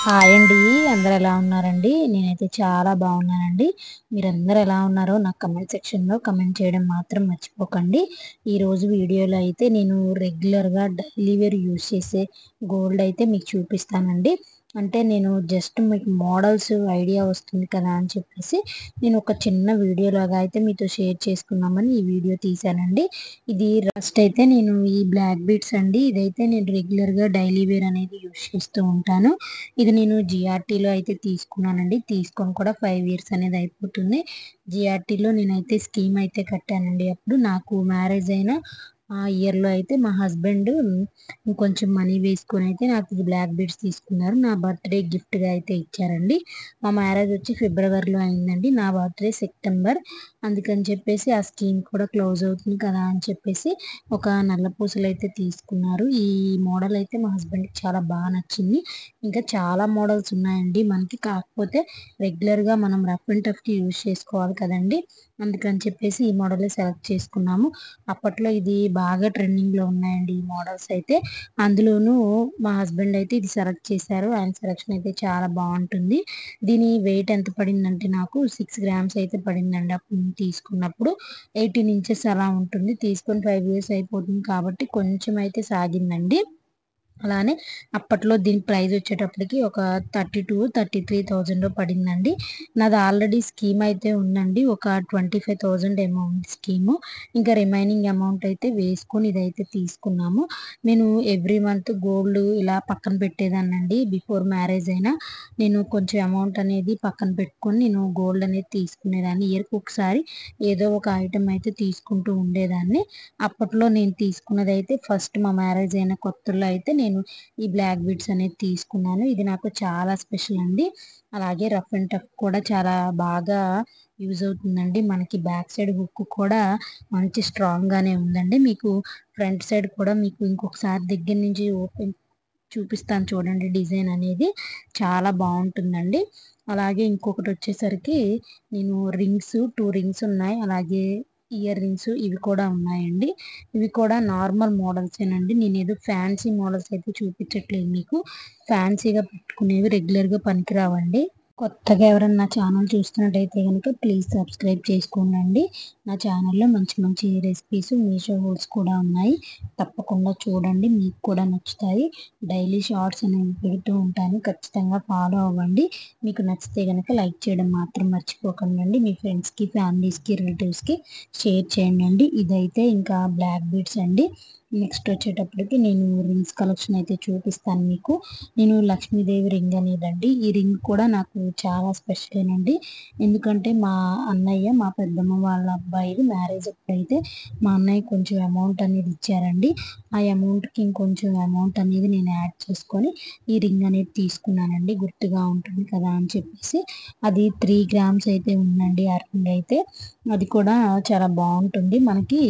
Hi అండి. అందరూ ఎలా ఉన్నారండి? నేనైతే చాలా బాగున్నానండి. మీరందరూ ఎలా ఉన్నారో నాకు కమెంట్ సెక్షన్‌లో కమెంట్ చేయడం మాత్రం మర్చిపోకండి. ఈరోజు వీడియోలో అయితే నేను రెగ్యులర్‌గా డైలీ వేర్ యూజ్ చేసే గోల్డ్ అయితే మీకు చూపిస్తానండి. అంటే నేను జస్ట్ మీకు మోడల్స్ ఐడియా వస్తుంది కదా అని చెప్పేసి నేను ఒక చిన్న వీడియోలాగా అయితే మీతో షేర్ చేసుకుందామని ఈ వీడియో తీశానండి. ఇది ఫస్ట్ అయితే నేను ఈ బ్లాక్ బీడ్స్ అండి. ఇదైతే నేను రెగ్యులర్‌గా డైలీ వేర్ అనేది యూజ్ చేస్తూ ఉంటాను. ఇది నేను జిఆర్టీలో అయితే తీసుకున్నానండి. తీసుకొని కూడా 5 ఇయర్స్ అనేది అయిపోతుంది. జిఆర్టీలో నేనైతే స్కీమ్ అయితే కట్టానండి. అప్పుడు నాకు మ్యారేజ్ అయిన ఆ ఇయర్‌లో అయితే మా హస్బెండ్ ఇంకొంచెం మనీ వేసుకొని అయితే నాకు ఈ బ్లాక్ బీడ్స్ తీసుకున్నారు. నా బర్త్‌డే గిఫ్ట్‌గా అయితే ఇచ్చారండి. మా మ్యారేజ్ వచ్చి ఫిబ్రవరిలో అయిందండి. నా బర్త్‌డే సెప్టెంబర్. అందుకని చెప్పేసి ఆ స్కీమ్ కూడా క్లోజ్ అవుతుంది కదా అని చెప్పేసి ఒక నల్ల పూసలు అయితే తీసుకున్నారు. ఈ మోడల్ అయితే మా హస్బెండ్‌కి చాలా బాగా నచ్చింది. ఇంకా చాలా మోడల్స్ ఉన్నాయండి మనకి. కాకపోతే రెగ్యులర్‌గా మనం రఫ్ అండ్ టఫ్‌కి యూజ్ చేసుకోవాలి కదండీ! అందుకని చెప్పేసి ఈ మోడలే సెలెక్ట్ చేసుకున్నాము. అప్పట్లో ఇది బాగా ట్రెండింగ్‌లో ఉన్నాయండి ఈ మోడల్స్ అయితే. అందులోనూ మా హస్బెండ్ అయితే ఇది సెలెక్ట్ చేశారు. ఆయన సెలక్షన్ అయితే చాలా బావుంటుంది. దీని వెయిట్ ఎంత పడిందంటే నాకు 6 గ్రామ్స్ అయితే పడిందండి. అప్పుడు నేను తీసుకున్నప్పుడు 18 ఇంచెస్ అలా ఉంటుంది. తీసుకొని 5 ఇయర్స్ అయిపోతుంది కాబట్టి కొంచెం అయితే సాగిందండి. అలానే అప్పట్లో దీని ప్రైస్ వచ్చేటప్పటికి ఒక 32,000-33,000 పడిందండి. నాది ఆల్రెడీ స్కీమ్ అయితే ఉందండి. ఒక 25,000 ఏమో ఉంది స్కీము. ఇంకా రిమైనింగ్ అమౌంట్ అయితే వేసుకొని ఇదైతే తీసుకున్నాము. నేను ఎవ్రీ మంత్ గోల్డ్ ఇలా పక్కన పెట్టేదాన్నండి. బిఫోర్ మ్యారేజ్ అయినా నేను కొంచెం అమౌంట్ అనేది పక్కన పెట్టుకొని నేను గోల్డ్ అనేది తీసుకునేదాన్ని. ఇయర్‌కి ఒకసారి ఏదో ఒక ఐటెమ్ అయితే తీసుకుంటూ ఉండేదాన్ని. అప్పట్లో నేను తీసుకున్నదైతే ఫస్ట్ మా మ్యారేజ్ అయిన కొత్తల్లో అయితే నేను ఈ బ్లాక్ బీడ్స్ అనేది తీసుకున్నాను. ఇది నాకు చాలా స్పెషల్ అండి. అలాగే రఫ్ అండ్ టఫ్ కూడా చాలా బాగా యూజ్ అవుతుందండి. మనకి బ్యాక్ సైడ్ హుక్ కూడా మంచి స్ట్రాంగ్‌గానే ఉందండి. మీకు ఫ్రంట్ సైడ్ కూడా మీకు ఇంకొకసారి దగ్గర నుంచి ఓపెన్ చూపిస్తాను చూడండి డిజైన్ అనేది. చాలా బావుంటుందండి. అలాగే ఇంకొకటొచ్చేసరికి నేను రింగ్స్ 2 రింగ్స్ ఉన్నాయి. అలాగే ఇయర్ రింగ్స్ ఇవి కూడా ఉన్నాయండి. ఇవి కూడా నార్మల్ మోడల్సేనండి. నేనేదో ఫ్యాన్సీ మోడల్స్ అయితే చూపించట్లేదు మీకు. ఫ్యాన్సీగా పెట్టుకునేవి రెగ్యులర్‌గా పనికిరావండి. కొత్తగా ఎవరైనా నా ఛానల్ చూస్తున్నట్టయితే గనుక ప్లీజ్ సబ్స్క్రైబ్ చేసుకోండండి. నా ఛానల్‌లో మంచి మంచి రెసిపీస్, మీషో హోల్స్ కూడా ఉన్నాయి. తప్పకుండా చూడండి. మీకు కూడా నచ్చుతాయి. డైలీ షార్ట్స్ అనేవి పెడుతూ ఉంటాను. ఖచ్చితంగా ఫాలో అవ్వండి. మీకు నచ్చితే గనుక లైక్ చేయడం మాత్రం మర్చిపోకండండి. మీ ఫ్రెండ్స్‌కి, ఫ్యామిలీస్‌కి, రిలేటివ్స్‌కి షేర్ చేయండండి. ఇదైతే ఇంకా బ్లాక్ బీడ్స్ అండి. నెక్స్ట్ వచ్చేటప్పటికి నేను రింగ్స్ కలెక్షన్ అయితే చూపిస్తాను మీకు. నేను లక్ష్మీదేవి రింగ్ అనేదండి. ఈ రింగ్ కూడా నాకు చాలా స్పెషలేనండి. ఎందుకంటే మా అన్నయ్య, మా పెద్దమ్మ వాళ్ళ అబ్బాయిది మ్యారేజ్ అప్పుడైతే మా అన్నయ్య కొంచెం అమౌంట్ అనేది ఇచ్చారండి. ఆ అమౌంట్‌కి ఇంకొంచెం అమౌంట్ అనేది నేను యాడ్ చేసుకొని ఈ రింగ్ అనేది తీసుకున్నానండి. గుర్తుగా ఉంటుంది కదా అని చెప్పేసి. అది 3 గ్రామ్స్ అయితే ఉందండి ఆ రింగ్ అయితే. అది కూడా చాలా బావుంటుంది. మనకి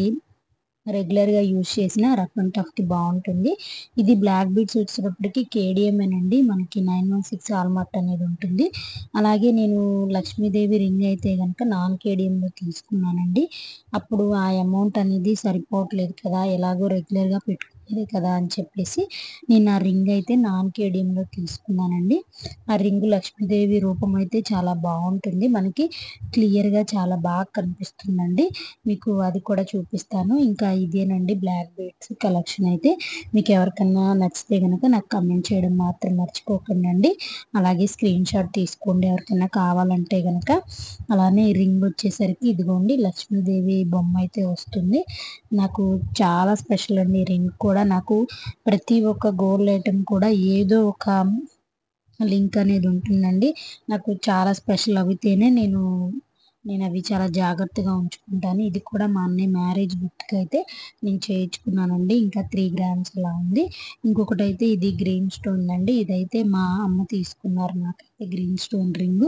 రెగ్యులర్‌గా యూజ్ చేసిన రఫ్ అండ్ టఫ్‌కి బావుంటుంది. ఇది బ్లాక్ బీడ్స్ వచ్చేటప్పటికి కేడీఎంఏనండి. మనకి 916 హాల్మార్క్ అనేది ఉంటుంది. అలాగే నేను లక్ష్మీదేవి రింగ్ అయితే గనుక నాన్ కేడీఎంలో తీసుకున్నానండి. అప్పుడు ఆ అమౌంట్ అనేది సరిపోవట్లేదు కదా! ఎలాగో రెగ్యులర్‌గా పెట్టుకునేదే కదా అని చెప్పేసి నేను ఆ రింగ్ అయితే నాన్ కేడీఎంలో తీసుకున్నానండి. ఆ రింగ్ లక్ష్మీదేవి రూపం అయితే చాలా బావుంటుంది. మనకి క్లియర్‌గా చాలా బాగా కనిపిస్తుందండి. మీకు అది కూడా చూపిస్తాను. ఇంకా ఇదేనండి బ్లాక్ బీడ్స్ కలెక్షన్ అయితే. మీకు ఎవరికన్నా నచ్చితే గనక నాకు కమెంట్ చేయడం మాత్రం మర్చిపోకండండి. అలాగే స్క్రీన్ షాట్ తీసుకోండి ఎవరికైనా కావాలంటే గనక. అలానే రింగ్ వచ్చేసరికి ఇదిగోండి లక్ష్మీదేవి బొమ్మ అయితే వస్తుంది. నాకు చాలా స్పెషల్ అండి ఈ రింగ్ కూడా. నాకు ప్రతి ఒక్క గోల్డ్ ఐటెమ్ కూడా ఏదో ఒక లింక్ అనేది ఉంటుందండి. నాకు చాలా స్పెషల్ అవితేనే నేనవి చాలా జాగ్రత్తగా ఉంచుకుంటాను. ఇది కూడా మా అన్నయ్య మ్యారేజ్ గిఫ్ట్‌కైతే నేను చేయించుకున్నానండి. ఇంకా 3 గ్రామ్స్ అలా ఉంది. ఇంకొకటైతే ఇది గ్రీన్ స్టోన్ అండి. ఇదైతే మా అమ్మ తీసుకున్నారు నాకైతే. గ్రీన్ స్టోన్ రింగ్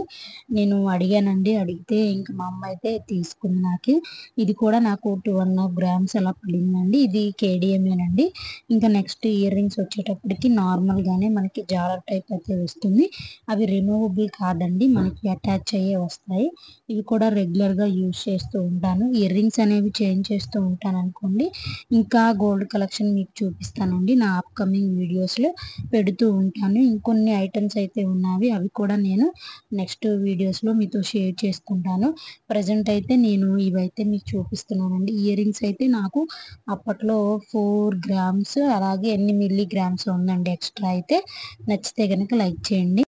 నేను అడిగానండి. అడిగితే ఇంకా మా అమ్మ అయితే తీసుకుంది నాకు. ఇది కూడా నాకు 2.5 గ్రామ్స్ అలా పడిందండి. ఇది కేడిఎంఏనండి. ఇంకా నెక్స్ట్ ఇయర్ రింగ్స్ వచ్చేటప్పటికి నార్మల్గానే మనకి జాలర్ టైప్ అయితే వస్తుంది. అవి రిమూవబుల్ కాదండి, మనకి అటాచ్ అయ్యే వస్తాయి. ఇవి కూడా రెగ్యులర్గా యూజ్ చేస్తూ ఉంటాను. ఇయర్ రింగ్స్ అనేవి చేంజ్ చేస్తూ ఉంటాను అనుకోండి. ఇంకా గోల్డ్ కలెక్షన్ మీకు చూపిస్తానండి, నా అప్కమింగ్ వీడియోస్లో పెడుతూ ఉంటాను. ఇంకొన్ని ఐటమ్స్ అయితే ఉన్నవి, అవి కూడా నేను నెక్స్ట్ వీడియోస్లో మీతో షేర్ చేసుకుంటాను. ప్రజెంట్ అయితే నేను ఇవైతే మీకు చూపిస్తున్నానండి. ఇయర్ రింగ్స్ అయితే నాకు అప్పట్లో 4 గ్రామ్స్ అలాగే ఎన్ని మిల్లీ గ్రామ్స్ ఉందండి ఎక్స్ట్రా అయితే. నచ్చితే కనుక లైక్ చేయండి.